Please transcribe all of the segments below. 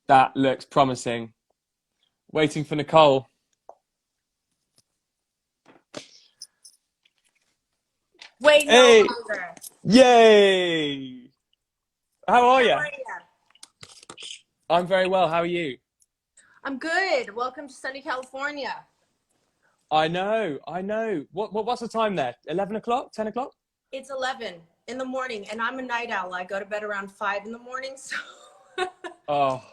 That looks promising. Waiting for Nicole. Wait no Hey, longer. yay! How are How you? are you? I'm very well. How are you? I'm good. Welcome to sunny California. I know, I know. What's the time there? 11 o'clock? 10 o'clock? It's 11 in the morning, and I'm a night owl. I go to bed around 5 in the morning. So, Oh,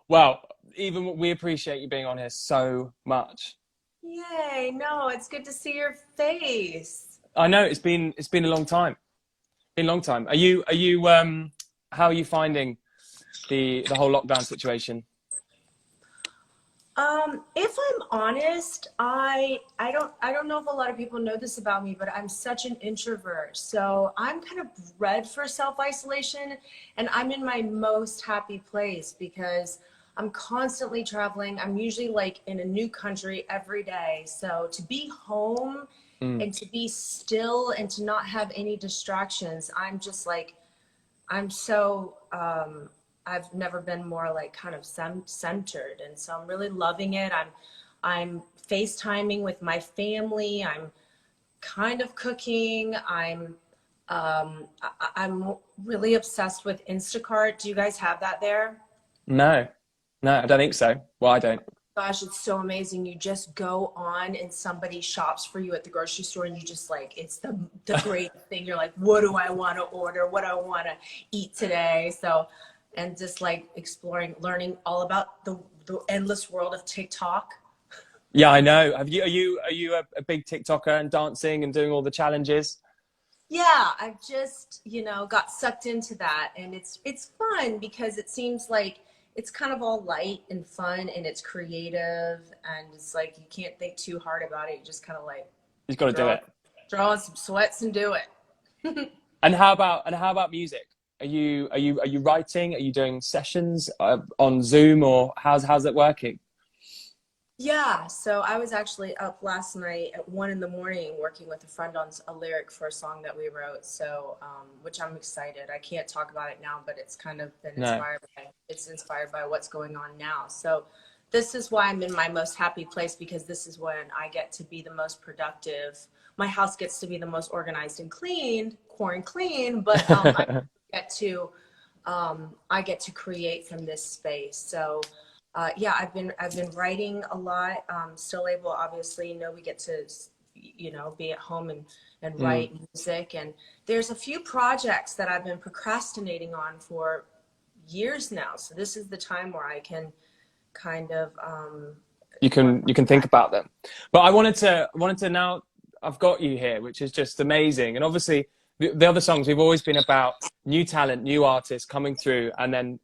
well, even we appreciate you being on here so much. yay! No, it's good to see your face. I know it's been a long time. Been a long time. How are you finding the whole lockdown situation? If I'm honest, I don't know if a lot of people know this about me, but I'm such an introvert. So I'm kind of bred for self-isolation, and I'm in my most happy place because I'm constantly traveling. I'm usually like in a new country every day. So to be home Mm. and to be still and to not have any distractions, I'm just like I'm so I've never been more like kind of centered, and so I'm really loving it. I'm FaceTiming with my family. I'm kind of cooking. I'm really obsessed with Instacart. Do you guys have that there? No, no, I don't think so. Well, I don't. Gosh, it's so amazing. You just go on and somebody shops for you at the grocery store, and you just like it's the greatest thing. You're like, what do I want to order? What do I want to eat today? So, and just like exploring, learning all about the endless world of TikTok. Yeah, I know. Are you a big TikToker and dancing and doing all the challenges? Yeah, I've just, got sucked into that, and it's fun because it seems like it's kind of all light and fun, and it's creative, and it's like you can't think too hard about it. You just kind of like You've got to do throw it. throw on some sweats and do it. And how about music? Are you writing? Are you doing sessions on Zoom, or how's it working? Yeah, so I was actually up last night at 1 in the morning working with a friend on a lyric for a song that we wrote. So, which I'm excited. I can't talk about it now, but it's kind of been No. inspired by what's going on now. So, this is why I'm in my most happy place because this is when I get to be the most productive. My house gets to be the most organized and clean, quarantine clean, but get to I get to create from this space. So yeah, I've been writing a lot. Still able, obviously, we get to be at home and Mm. write music. And there's a few projects that I've been procrastinating on for years now. So this is the time where I can kind of You work can on you can think that. about them. But I wanted to now I've got you here, which is just amazing. And obviously the other songs we've always been about new talent, new artists coming through, and then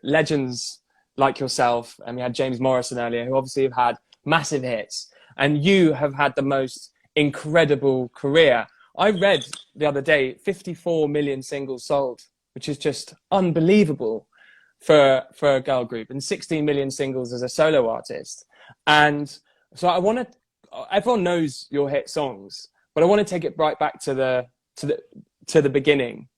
legends like yourself. And we had James Morrison earlier, who obviously have had massive hits, and you have had the most incredible career. I read the other day 54 million singles sold, which is just unbelievable for a girl group, and 16 million singles as a solo artist. And so I want to. Everyone knows your hit songs, but I want to take it right back to the to the beginning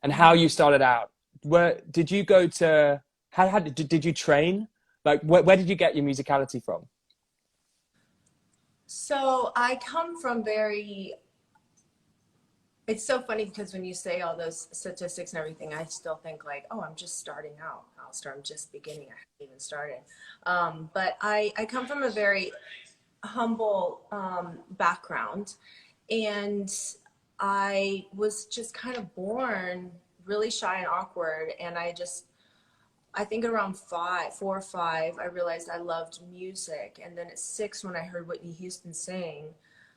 and how Mhm. you started out. Where did you go to? How did you train? Like where did you get your musicality from? So I come from very it's so funny because when you say all those statistics and everything, I still think like, oh, I'm just starting out. I'm just beginning. I haven't even started. But I come from a very humble background, and I was just kind of born really shy and awkward. And I think around 4 or 5, I realized I loved music. And then at 6, when I heard Whitney Houston sing,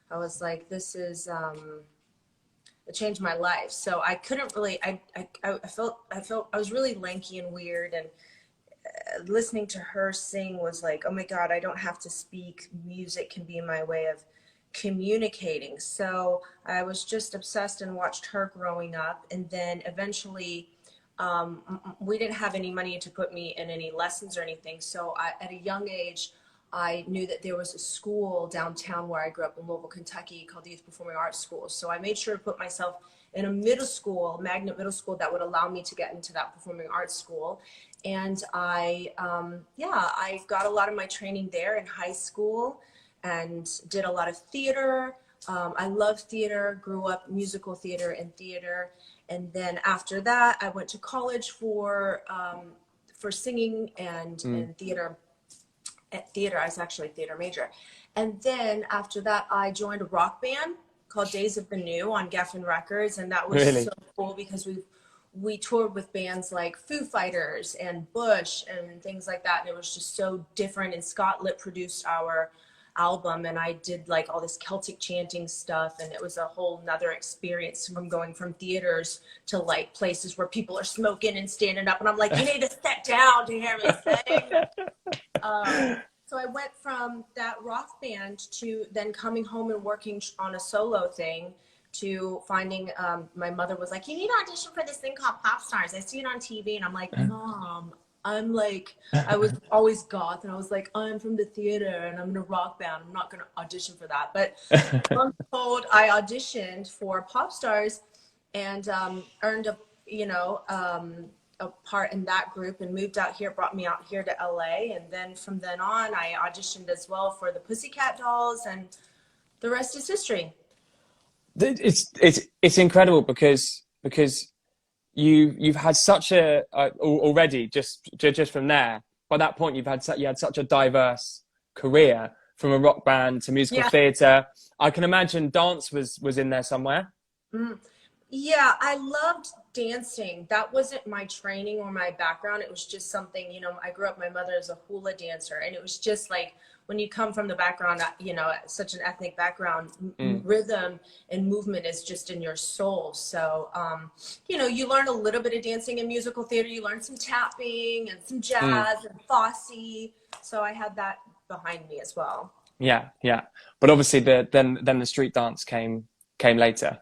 I was like, this is it changed my life. So I couldn't really. I felt I was really lanky and weird, and listening to her sing was like, oh my God, I don't have to speak. Music can be my way of communicating. So I was just obsessed and watched her growing up, and then eventually. We didn't have any money to put me in any lessons or anything. So at a young age, I knew that there was a school downtown where I grew up in Louisville, Kentucky, called the Youth Performing Arts School. So I made sure to put myself in a middle school, magnet middle school, that would allow me to get into that performing arts school. And I got a lot of my training there in high school and did a lot of theater. I love theater, grew up musical theater and theater. And then after that, I went to college for singing and theater. At theater, I was actually a theater major. And then after that, I joined a rock band called Days of the New on Geffen Records. And that was Really? so cool because we toured with bands like Foo Fighters and Bush and things like that. And it was just so different. And Scott Litt produced our album, and I did like all this Celtic chanting stuff. And it was a whole nother experience from going from theaters to like places where people are smoking and standing up. And I'm like, you need to sit down to hear me sing. So I went from that rock band to then coming home and working on a solo thing to finding, my mother was like, you need to audition for this thing called Pop Stars. I see it on TV. And I'm like, Mom, I'm like, I was always goth. And I was like, I'm from the theater and I'm in a rock band. I'm not going to audition for that. But I'm told I auditioned for Pop Stars and earned a part in that group and moved out here, brought me out here to LA. And then from then on, I auditioned as well for the Pussycat Dolls, and the rest is history. It's incredible because you've had such a already just from there. By that point, you had such a diverse career, from a rock band to musical theatre. I can imagine dance was in there somewhere. Yeah, I loved dancing. That wasn't my training or my background. It was just something, I grew up, my mother is a hula dancer, and it was just like, when you come from the background, such an ethnic background, rhythm and movement is just in your soul. So, you learn a little bit of dancing in musical theater. You learn some tapping and some jazz and Fosse. So I had that behind me as well. Yeah. But obviously then the street dance came later.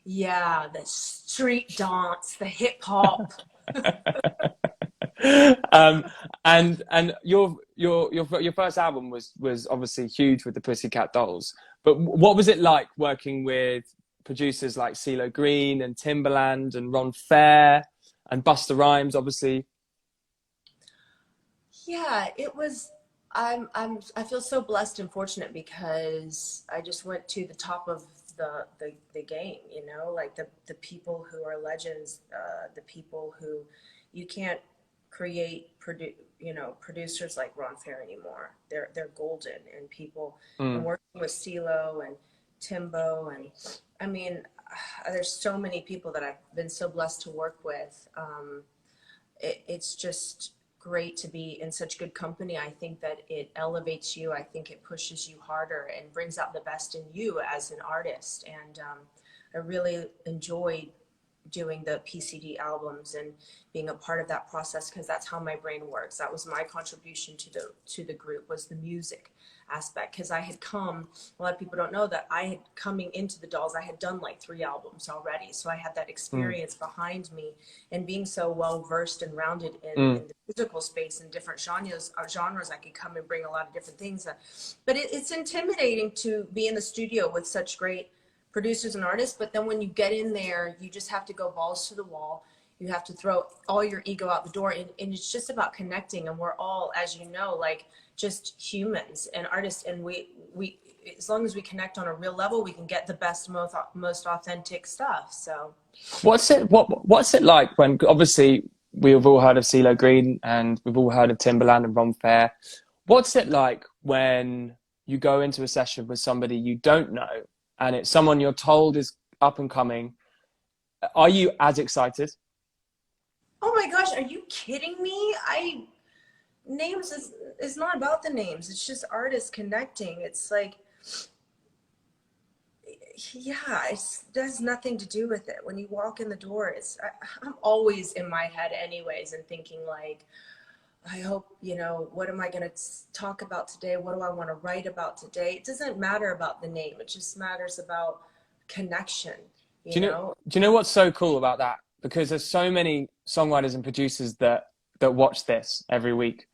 Yeah, the street dance, the hip hop. And your first album was obviously huge with the Pussycat Dolls. But what was it like working with producers like CeeLo Green and Timbaland and Ron Fair and Busta Rhymes, obviously? Yeah, it was. I feel so blessed and fortunate because I just went to the top of the game, like the people who are legends, the people who you can't producers like Ron Fair anymore. They're golden, and people and working with CeeLo and Timbo, and I mean, there's so many people that I've been so blessed to work with. It's just great to be in such good company. I think that it elevates you. I think it pushes you harder and brings out the best in you as an artist. And I really enjoyed doing the PCD albums and being a part of that process, because that's how my brain works. That was my contribution to the group, was the music aspect. Because a lot of people don't know that I had, coming into the Dolls, I had done like 3 albums already, so I had that experience behind me, and being so well versed and rounded in the musical space and different genres, I could come and bring a lot of different things. But it's intimidating to be in the studio with such great producers and artists, but then when you get in there, you just have to go balls to the wall. You have to throw all your ego out the door, and it's just about connecting. And we're all, as you know, like just humans and artists, and we as long as we connect on a real level, we can get the best, most authentic stuff. So what's it like when, obviously we've all heard of CeeLo Green and we've all heard of Timbaland and Ron Fair. What's it like when you go into a session with somebody you don't know, and it's someone you're told is up and coming? Are you as excited? Oh my gosh, are you kidding me? Names is not about the names. It's just artists connecting. It's like, yeah, it has nothing to do with it. When you walk in the door, I'm always in my head anyways and thinking like, I hope, what am I going to talk about today? What do I want to write about today? It doesn't matter about the name. It just matters about connection. Do you know what's so cool about that? Because there's so many songwriters and producers that watch this every week,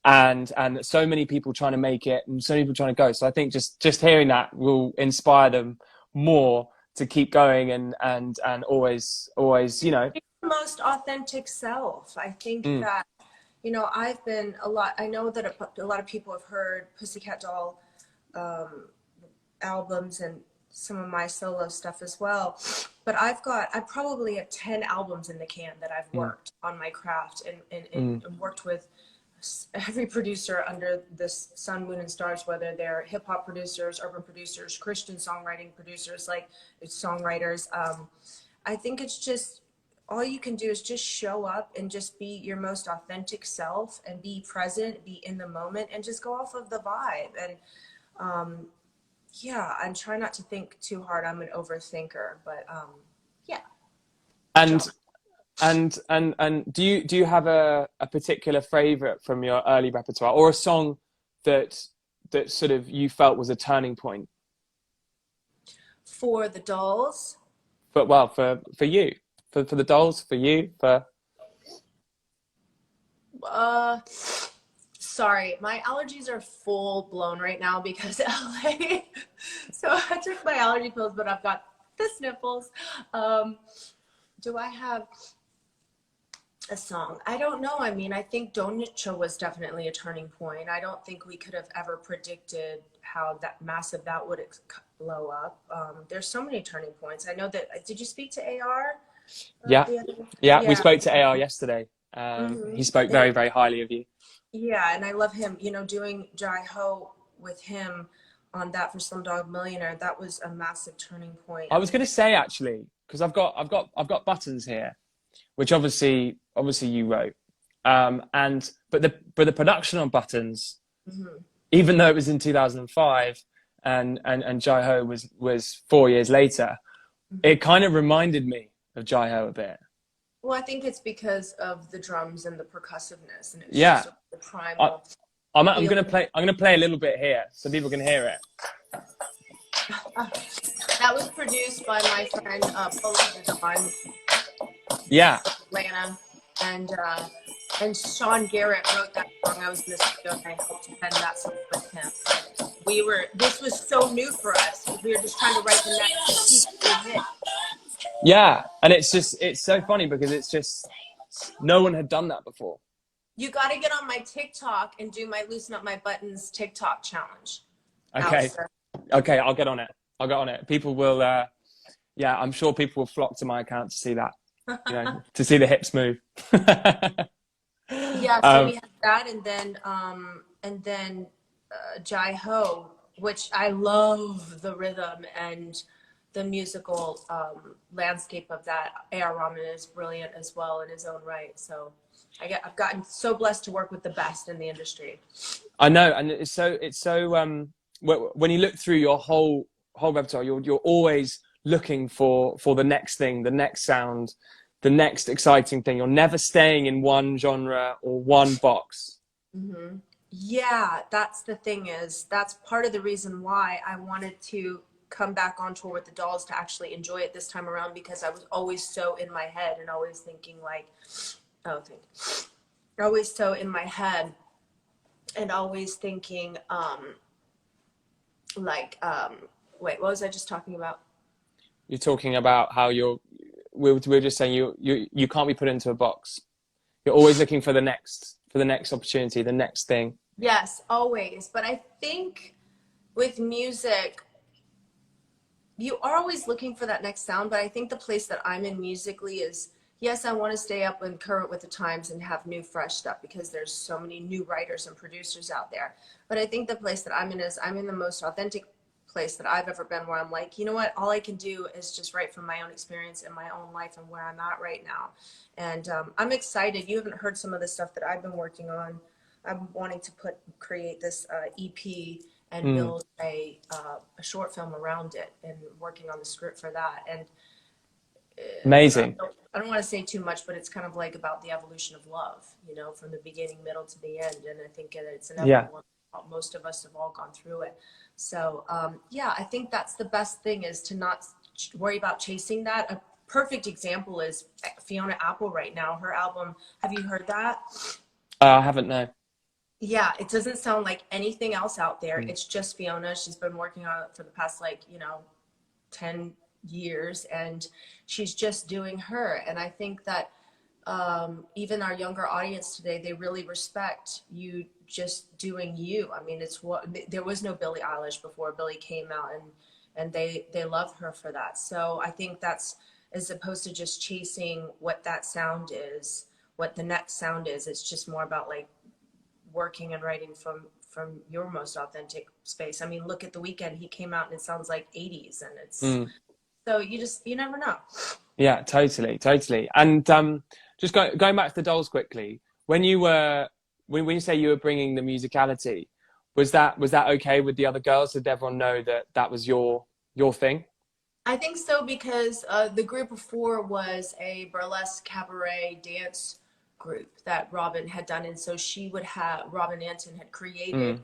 and so many people trying to make it, and so many people trying to go. So I think just hearing that will inspire them more to keep going and always, most authentic self. I think Mm, that, you know, I've been a lot, I know that a lot of people have heard Pussycat Doll albums and some of my solo stuff as well. But I probably have 10 albums in the can that I've mm, worked on my craft mm, and worked with every producer under this sun, moon, and stars, whether they're hip hop producers, urban producers, Christian songwriting producers, like songwriters. I think it's just all you can do is just show up and just be your most authentic self and be present, be in the moment, and just go off of the vibe. And yeah, I'm trying not to think too hard. I'm an overthinker, but yeah, and jump. do you have a particular favorite from your early repertoire, or a song that sort of you felt was a turning point? For the dolls. But well, for you, for the dolls, for you, for Uh, Sorry, my allergies are full blown right now because LA. So I took my allergy pills, but I've got the sniffles. Do I have a song? I don't know. I mean, I think Donicho was definitely a turning point. I don't think we could have ever predicted how that massive that would blow up. There's so many turning points. I know that. Did you speak to AR? yeah, The other, yeah. We yeah. spoke to AR yesterday. He Mm-hmm. spoke very, very highly of you. Yeah, and I love him. You know, doing Jai Ho with him on that for Slumdog Millionaire, that was a massive turning point. I I was mean, going to say actually, because I've got buttons here, which obviously you wrote, and but the production on buttons, mhm. even though it was in 2005, and Jai Ho was 4 years later, it kind of reminded me of Jai Ho a bit. Well, I think it's because of the drums and the percussiveness, and it's just Yeah, sort of the I, primal I'm feeling. gonna play. I'm gonna play a little bit here so people can hear it. Uh, that was produced by my friend Polo Design, Yeah, Atlanta, and Sean Garrett wrote that song. I was in the studio and I helped pen that song with him. This was so new for us. We were just trying to write the next big hit. yeah, and it's so funny because it's just no one had done that before. You got to get on my TikTok and do my Loosen Up My Buttons TikTok challenge. Okay, Alistair. okay, I'll get on it. I'll get on it. People will, yeah, I'm sure people will flock to my account to see that, to see the hips move. Yeah, so we um, had that, and then Jai Ho, which I love the rhythm and the musical landscape of that. A.R. Rahman is brilliant as well in his own right. So I've gotten so blessed to work with the best in the industry. I know, and it's so when you look through your whole repertoire, you're always looking for the next thing, the next sound, the next exciting thing. You're never staying in one genre or one box. Mm-hmm. Yeah, that's the thing is that's part of the reason why I wanted to come back on tour with the Dolls to actually enjoy it this time around because I was always so in my head and always thinking like, oh, thank you. Always so in my head and always thinking like wait, what was I just talking about? You're talking about how we're just saying you can't be put into a box. You're always looking for the next opportunity, the next thing. Yes, always. But I think with music, you are always looking for that next sound, but I think the place that I'm in musically is yes, I want to stay up and current with the times and have new fresh stuff because there's so many new writers and producers out there. But I think the place that I'm in is I'm in the most authentic place that I've ever been where I'm like, you know what, all I can do is just write from my own experience in my own life and where I'm at right now. And I'm excited. You haven't heard some of the stuff that I've been working on. I'm wanting to create this EP and Mm, build a short film around it and working on the script for that. And amazing. I don't want to say too much, but it's kind of like about the evolution of love, you know, from the beginning, middle to the end. And I think it's Yeah. inevitable. Most of us have all gone through it. So, yeah, I think that's the best thing is to not worry about chasing that. A perfect example is Fiona Apple right now. Her album, have you heard that? I haven't, no. Yeah, it doesn't sound like anything else out there. Mm, It's just Fiona. She's been working on it for the past, like, 10 years, and she's just doing her. And I think that even our younger audience today, they really respect you just doing you. I mean, it's what, there was no Billie Eilish before Billie came out, and they love her for that. So I think that's, as opposed to just chasing what that sound is, what the next sound is, it's just more about like working and writing from your most authentic space. I mean, look at The Weeknd. He came out and it sounds like 80s, and it's so you never know. Yeah, totally, totally. And just going back to the dolls quickly, when you were when you say you were bringing the musicality, was that okay with the other girls? Did everyone know that that was your thing? I think so, because the group of four was a burlesque cabaret dance group that Robin had done, and so she would have, Robin Anton had created,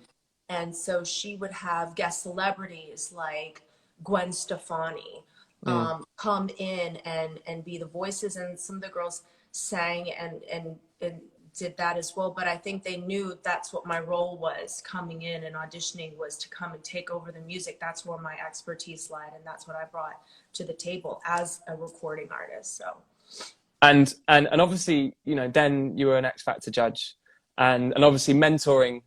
and so she would have guest celebrities like Gwen Stefani come in and be the voices, and some of the girls sang and did that as well. But I think they knew that's what my role was coming in and auditioning, was to come and take over the music. That's where my expertise lied, and that's what I brought to the table as a recording artist. So And obviously, you know, then you were an X Factor judge, and obviously mentoring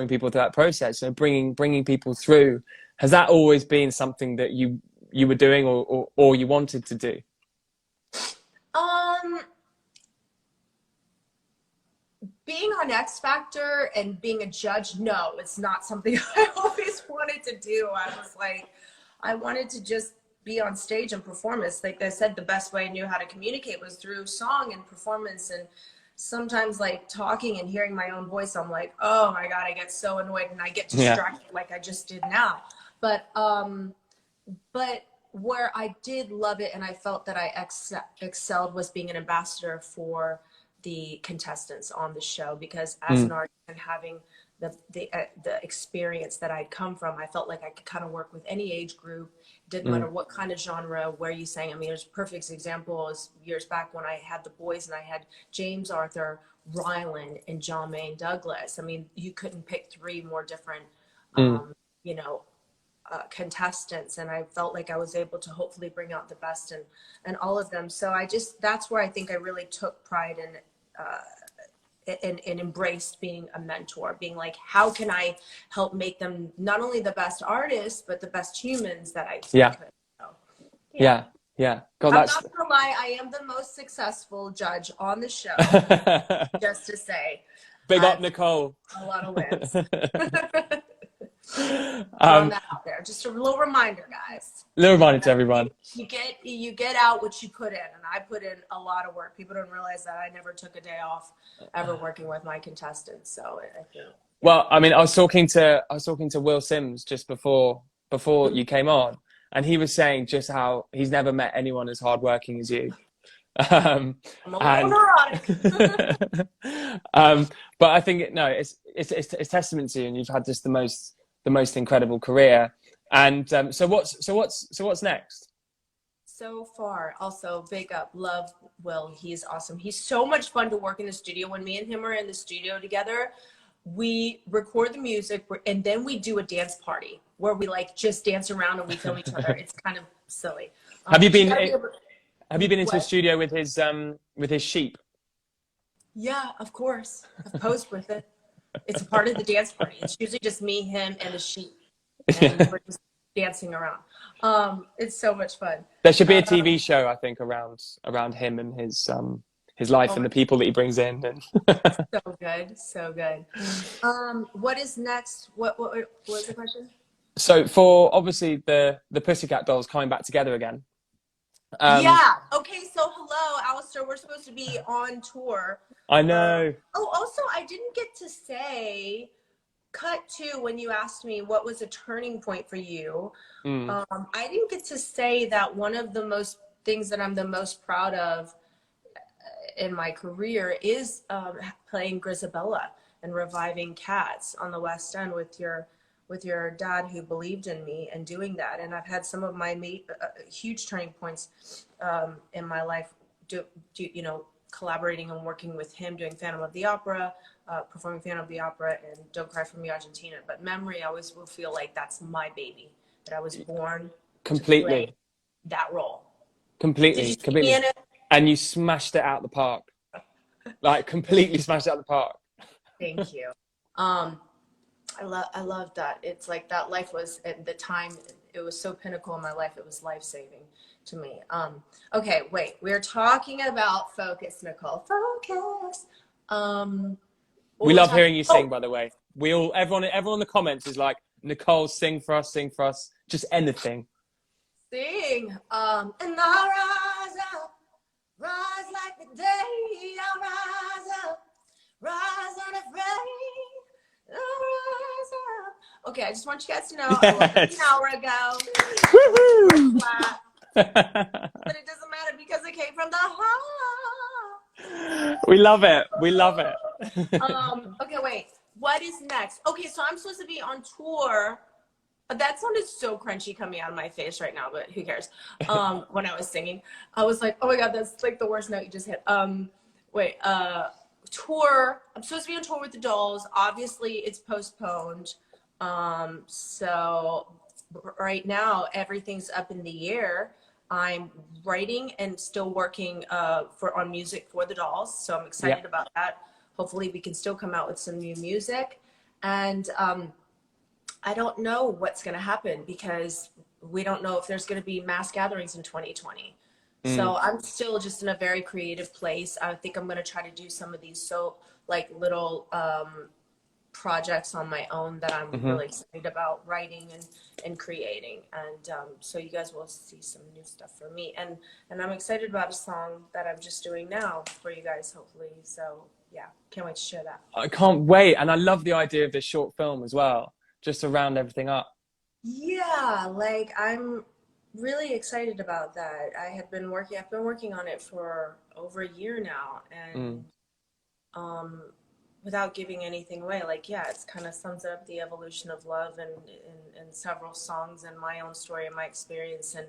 people through that process, so bringing people through. Has that always been something that you were doing, or you wanted to do? Being on X Factor and being a judge, no, it's not something I always wanted to do. I was like, I wanted to just be on stage and perform. It's like I said, the best way I knew how to communicate was through song and performance. And sometimes like talking and hearing my own voice, I'm like, oh my God, I get so annoyed and I get distracted like I just did now. But where I did love it and I felt that I excelled was being an ambassador for the contestants on the show, because as an artist and having the experience that I'd come from, I felt like I could kind of work with any age group. Didn't matter what kind of genre, where you sang. I mean, there's a perfect example is years back when I had the boys and I had James Arthur, Rylan, and John Maine Douglas. I mean, you couldn't pick three more different, you know, contestants, and I felt like I was able to hopefully bring out the best in all of them. So that's where I think I really took pride in and embraced being a mentor, being like, how can I help make them not only the best artists, but the best humans that I could. So, yeah. God, I'm that's... not gonna lie, I am the most successful judge on the show. Just to say, Big up, Nicole. A lot of wins. Throwing that out there. Just a little reminder, guys. Little reminder to everyone. You get out what you put in, and I put in a lot of work. People don't realize that I never took a day off ever working with my contestants. So I think. Well, I mean, I was talking to Will Sims just before you came on, and he was saying just how he's never met anyone as hardworking as you. I'm a little neurotic. But I think it's testament to you, and you've had just the most incredible career. And so what's next? So far, also big up, love Will. He's awesome. He's so much fun to work in the studio. When me and him are in the studio together, we record the music and then we do a dance party where we like just dance around and we film each other. It's kind of silly. Have you been into a studio with his sheep? Yeah, of course. I've posed with it. It's a part of the dance party. It's usually just me, him, and the sheep, and we're just dancing around. It's so much fun. There should be a TV show, I think, around him and his life and the people that he brings in. And so good. What is next? What was the question? So for obviously the Pussycat Dolls coming back together again. Yeah. Okay. So hello, Alistair. We're supposed to be on tour. I know. Also, I didn't get to say, cut to when you asked me what was a turning point for you. I didn't get to say that one of the most things that I'm the most proud of in my career is playing Grisabella and reviving Cats on the West End with your dad, who believed in me and doing that. And I've had some of my huge turning points in my life, collaborating and working with him, doing Phantom of the Opera, performing Phantom of the Opera and Don't Cry for Me, Argentina. But Memory, I always will feel like that's my baby, that I was born completely. that role. Did you Completely, see me completely. in it? And you smashed it out the park. Like completely smashed it out the park. Thank you. I love that. It's like that life was at the time, it was so pinnacle in my life. It was life-saving to me. Okay, wait. We're talking about focus, Nicole. Focus. What We were we love talking? hearing you Oh, sing, by the way. We all, everyone in the comments is like, Nicole, sing for us, sing for us. Just anything. sing. And I rise up, rise like the day. I rise up, rise unafraid. I rise up. Okay, I just want you guys to know I woke up an Yes. hour ago. Woohoo! Flat, but it doesn't matter because it came from the heart. We love it. We love it. Okay, wait. What is next? Okay, so I'm supposed to be on tour. That sounded so crunchy coming out of my face right now, but who cares? When I was singing, I was like, oh my God, that's like the worst note you just hit. Wait, tour. I'm supposed to be on tour with the Dolls. Obviously, it's postponed. So right now, everything's up in the air. I'm writing and still working on music for the Dolls, so I'm Yeah. excited about that. Hopefully, we can still come out with some new music, and I don't know what's going to happen because we don't know if there's going to be mass gatherings in 2020. Mm. So I'm still just in a very creative place. I think I'm going to try to do some of these like little projects on my own that I'm Hmm. really excited about writing and creating. And so you guys will see some new stuff from me. And I'm excited about a song that I'm just doing now for you guys, hopefully. So yeah, can't wait to share that. I can't wait. And I love the idea of this short film as well, just to round everything up. Yeah, like I'm really excited about that. I've been working on it for over a year now, Mm. and um without giving anything away, like yeah, it's kind of sums up the evolution of love and in several songs and my own story and my experience and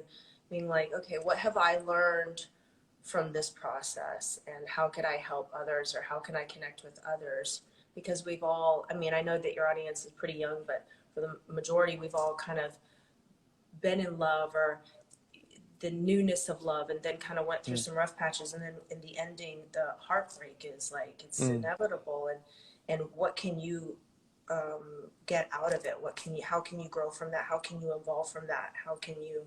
being like, okay, what have I learned from this process and how could I help others or how can I connect with others? Because we've all, I mean, I know that your audience is pretty young, but for the majority, we've all kind of been in love or the newness of love and then kind of went through Mm. some rough patches and then in the ending the heartbreak is like it's Mm. inevitable and what can you get out of it, what can you, how can you grow from that, how can you evolve from that, how can you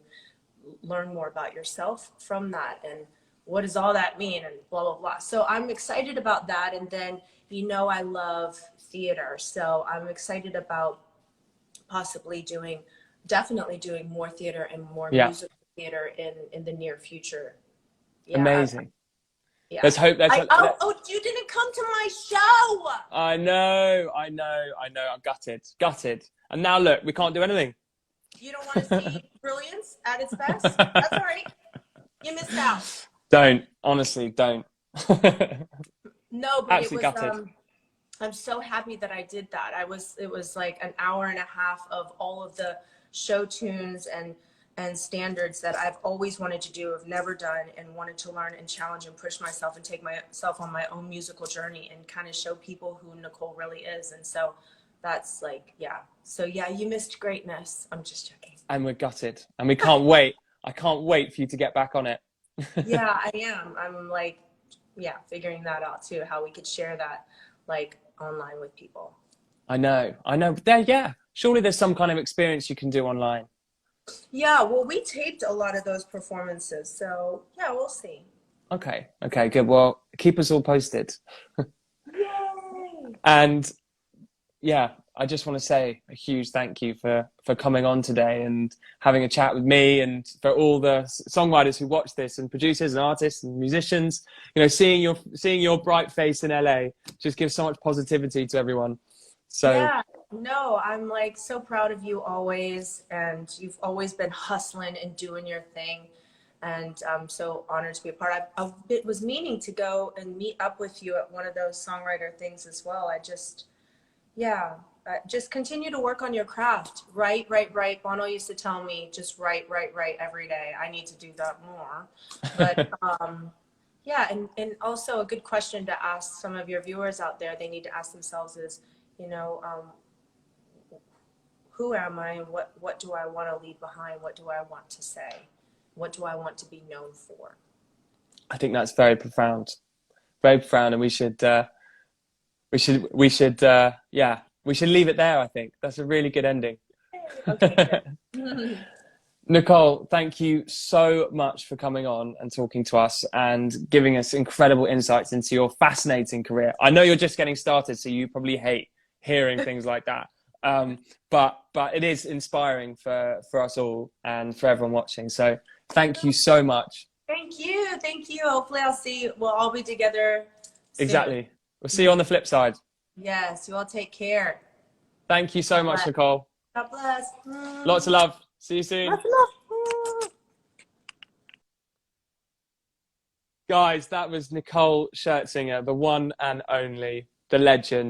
learn more about yourself from that and what does all that mean and blah blah blah. So I'm excited about that. And then I love theater, so I'm excited about possibly definitely doing more theater and more Yeah. musical theater in the near future. Yeah, Amazing. yeah. Let's hope. Let's. Oh, you didn't come to my show. I know. I know. I know. I'm gutted. Gutted. And now look, we can't do anything. You don't want to see brilliance at its best. That's all right. You missed out. Don't. Honestly, don't. No, but it Absolutely was. gutted. I'm so happy that I did that. It was like an hour and a half of all of the show tunes and standards that I've always wanted to do, have never done, and wanted to learn and challenge and push myself and take myself on my own musical journey and kind of show people who Nicole really is. And so that's like, yeah. So yeah, you missed greatness. I'm just joking. And we're gutted. And we can't wait. I can't wait for you to get back on it. Yeah, I am. I'm like, yeah, figuring that out too, how we could share that like online with people. I know. I know. But there, yeah. Surely there's some kind of experience you can do online. Yeah, well, we taped a lot of those performances, so yeah, we'll see. Okay. Okay. Good. Well, keep us all posted. Yay! And yeah, I just want to say a huge thank you for coming on today and having a chat with me, and for all the songwriters who watch this, and producers and artists and musicians. You know, seeing your bright face in LA just gives so much positivity to everyone. So Yeah, no, I'm like so proud of you always, and you've always been hustling and doing your thing, and I'm so honored to be a part. I was meaning to go and meet up with you at one of those songwriter things as well. Yeah, just continue to work on your craft. Write, write, write. Bono used to tell me, just write, write, write every day. I need to do that more. But yeah, and also a good question to ask some of your viewers out there, they need to ask themselves is, you know, who am I and what do I want to leave behind? What do I want to say? What do I want to be known for? I think that's very profound, and we should leave it there. I think that's a really good ending. Okay, good. Nicole, thank you so much for coming on and talking to us and giving us incredible insights into your fascinating career. I know you're just getting started, so you probably hate hearing things like that. But it is inspiring for us all and for everyone watching. So thank you so much. Thank you. Hopefully we'll all be together soon. Exactly. We'll see you on the flip side. Yes, you all take care. Thank you so much, Nicole. God bless. Lots of love. See you soon. Lots of love. Guys, that was Nicole Scherzinger, the one and only, the legend.